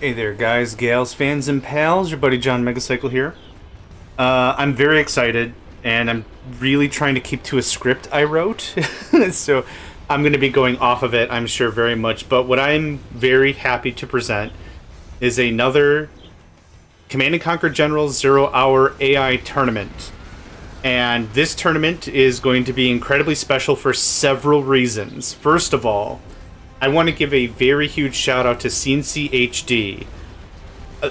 Hey there, guys, gals, fans, and pals. Your buddy JohnMegacycle here. I'm very excited, and I'm really trying to keep to a script I wrote. So I'm going to be going off of it, I'm sure, very much. But what I'm very happy to present is another Command and Conquer General 0-Hour AI tournament. And this tournament is going to be incredibly special for several reasons. First of all, I want to give a very huge shout out to cncHD.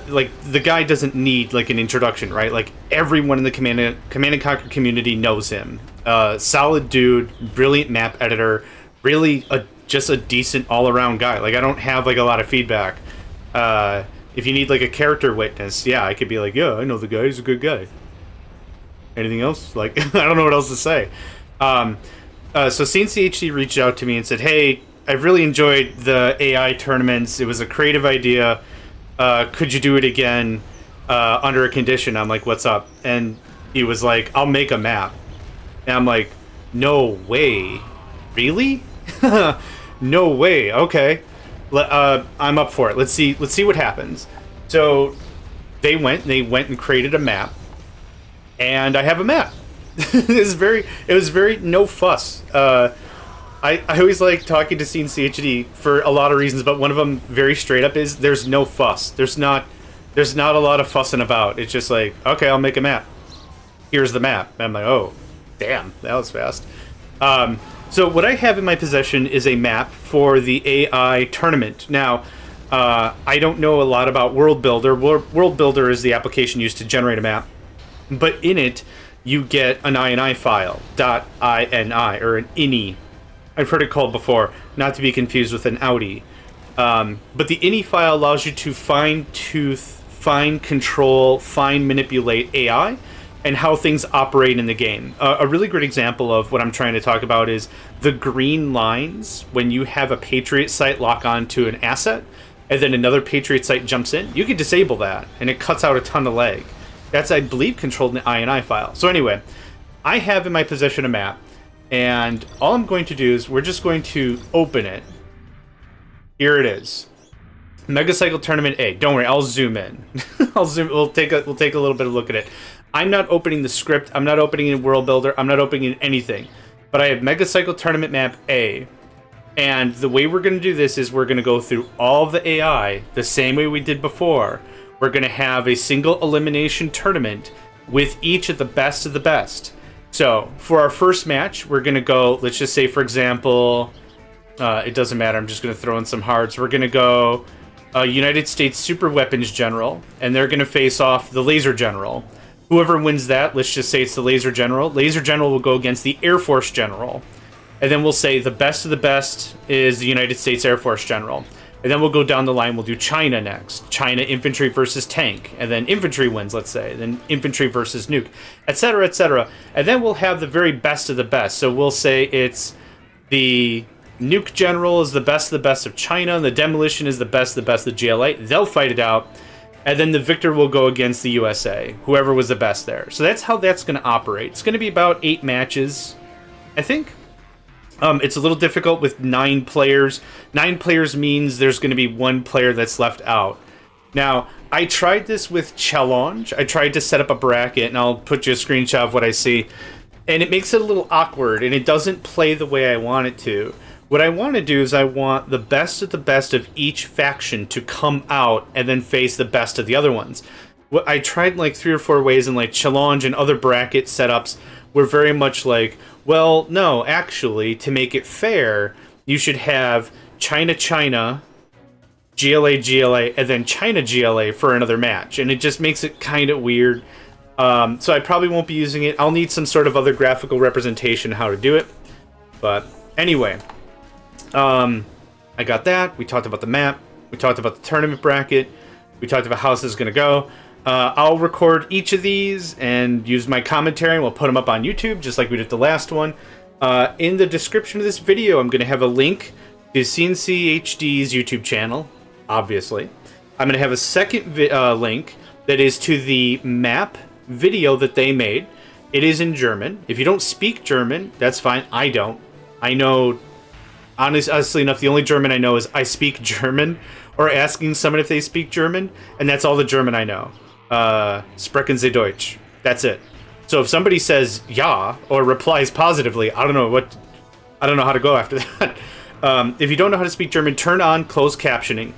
Like, the guy doesn't need like an introduction, right? Like, everyone in the Command and Conquer community knows him. Solid dude, brilliant map editor, really just a decent all around guy. Like, I don't have like a lot of feedback. If you need like a character witness, yeah, I could be like, yeah, I know the guy. He's a good guy. Anything else? Like, I don't know what else to say. So cncHD reached out to me and said, hey, I've really enjoyed the AI tournaments. It was a creative idea. Could you do it again under a condition? I'm like, what's up? And he was like, I'll make a map. And I'm like, no way. Really? No way. Okay. I'm up for it. Let's see what happens. So they went and created a map. And I have a map. It was very no fuss. I always like talking to cncHD for a lot of reasons, but one of them very straight up is there's no fuss. There's not a lot of fussing about. It's just like, okay, I'll make a map. Here's the map. And I'm like, oh, damn, that was fast. So what I have in my possession is a map for the AI tournament. Now, I don't know a lot about World Builder. World Builder is the application used to generate a map, but in it you get an INI file, .ini, or an ini. I've heard it called before, not to be confused with an Audi. But the ini file allows you to fine-tooth, fine control, fine manipulate AI and how things operate in the game. A really great example of what I'm trying to talk about is the green lines when you have a Patriot site lock onto an asset and then another Patriot site jumps in. You can disable that and it cuts out a ton of lag. That's, I believe, controlled in the INI file. So anyway, I have in my possession a map. And all I'm going to do is we're just going to open it. Here it is. Megacycle Tournament A. Don't worry, I'll zoom in. We'll take a little bit of a look at it. I'm not opening the script. I'm not opening in World Builder. I'm not opening in anything. But I have Megacycle Tournament Map A. And the way we're going to do this is we're going to go through all of the AI the same way we did before. We're going to have a single elimination tournament with each of the best. So, for our first match, we're going to go, let's just say, for example, it doesn't matter, I'm just going to throw in some hards. We're going to go United States Super Weapons General, and they're going to face off the Laser General. Whoever wins that, let's just say it's the Laser General. Laser General will go against the Air Force General. And then we'll say the best of the best is the United States Air Force General. And then we'll go down the line, we'll do China next. China infantry versus tank. And then infantry wins, let's say. Then infantry versus nuke, etc., etc. And then we'll have the very best of the best. So we'll say it's the nuke general is the best of China, and the demolition is the best of the GLA. They'll fight it out. And then the victor will go against the USA, whoever was the best there. So that's how that's going to operate. It's going to be about 8 matches, I think. It's a little difficult with 9 players. 9 players means there's going to be 1 player that's left out. Now, I tried this with Challenge. I tried to set up a bracket, and I'll put you a screenshot of what I see. And it makes it a little awkward, and it doesn't play the way I want it to. What I want to do is I want the best of each faction to come out and then face the best of the other ones. What I tried like 3 or 4 ways, and like Challenge and other bracket setups were very much like, well, no, actually, to make it fair, you should have China, GLA, and then China GLA for another match. And it just makes it kind of weird. So I probably won't be using it. I'll need some sort of other graphical representation how to do it. But anyway, I got that. We talked about the map. We talked about the tournament bracket. We talked about how this is going to go. I'll record each of these and use my commentary, and we'll put them up on YouTube, just like we did the last one. In the description of this video, I'm going to have a link to cncHD's YouTube channel, obviously. I'm going to have a second link that is to the map video that they made. It is in German. If you don't speak German, that's fine. I don't. I know, honestly enough, the only German I know is I speak German, or asking someone if they speak German, and that's all the German I know. Sprechen Sie Deutsch. That's it. So if somebody says ja or replies positively, I don't know how to go after that. If you don't know how to speak German, turn on closed captioning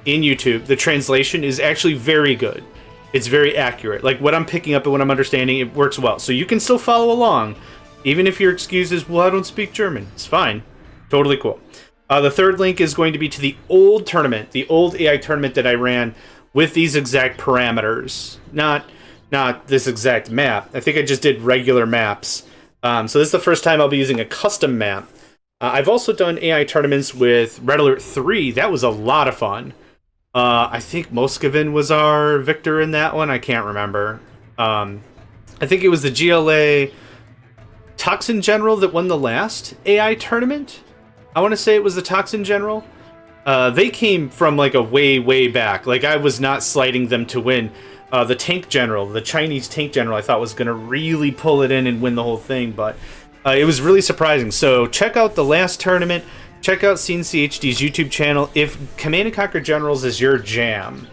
in YouTube. The translation is actually very good. It's very accurate. Like what I'm picking up and what I'm understanding, it works well. So you can still follow along, even if your excuse is, well, I don't speak German. It's fine. Totally cool. The third link is going to be to the old tournament, the old AI tournament that I ran with these exact parameters. Not this exact map. I think I just did regular maps. So this is the first time I'll be using a custom map. I've also done AI tournaments with Red Alert 3. That was a lot of fun. I think Moscovin was our victor in that one. I can't remember. I think it was the GLA Toxin General that won the last AI tournament. I want to say it was the Toxin General. They came from like a way back. Like I was not slighting them to win. The Tank General, the Chinese Tank General, I thought was going to really pull it in and win the whole thing, but it was really surprising. So check out the last tournament. Check out cncHD's YouTube channel. If Command & Conquer Generals is your jam,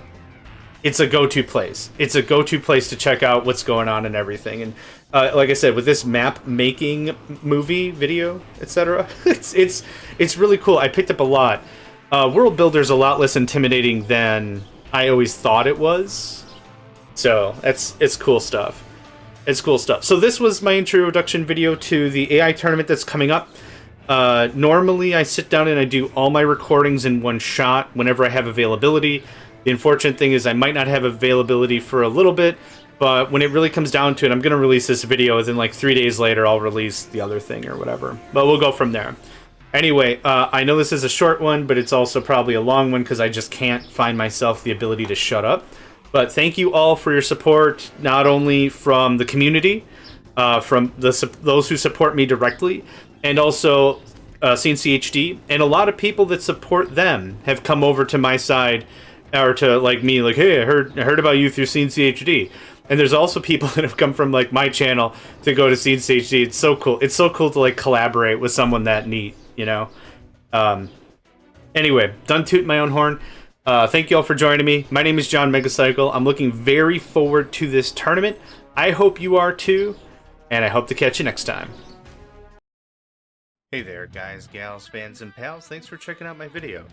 it's a go-to place. It's a go-to place to check out what's going on and everything. And like I said, with this map making movie video, etc., it's really cool. I picked up a lot. World Builder's a lot less intimidating than I always thought it was. So it's cool stuff. It's cool stuff. So this was my introduction video to the AI tournament that's coming up. Normally I sit down and I do all my recordings in one shot whenever I have availability. The unfortunate thing is I might not have availability for a little bit, but when it really comes down to it, I'm going to release this video, and then like 3 days later I'll release the other thing or whatever. But we'll go from there. Anyway, I know this is a short one, but it's also probably a long one because I just can't find myself the ability to shut up. But thank you all for your support, not only from the community, from those who support me directly, and also cncHD, and a lot of people that support them have come over to my side, or to like me, like, hey, I heard about you through cncHD. And there's also people that have come from like my channel to go to cncHD. It's so cool. It's so cool to like collaborate with someone that neat, you know. Anyway, done tooting my own horn. Thank you all for joining me. My name is JohnMegacycle. I'm looking very forward to this tournament. I hope you are too, and I hope to catch you next time. Hey there, guys, gals, fans, and pals. Thanks for checking out my video.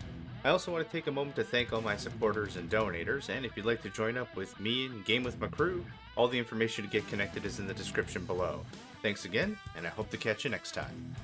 I also want to take a moment to thank all my supporters and donators, and if you'd like to join up with me and game with my crew, all the information to get connected is in the description below. Thanks again, and I hope to catch you next time.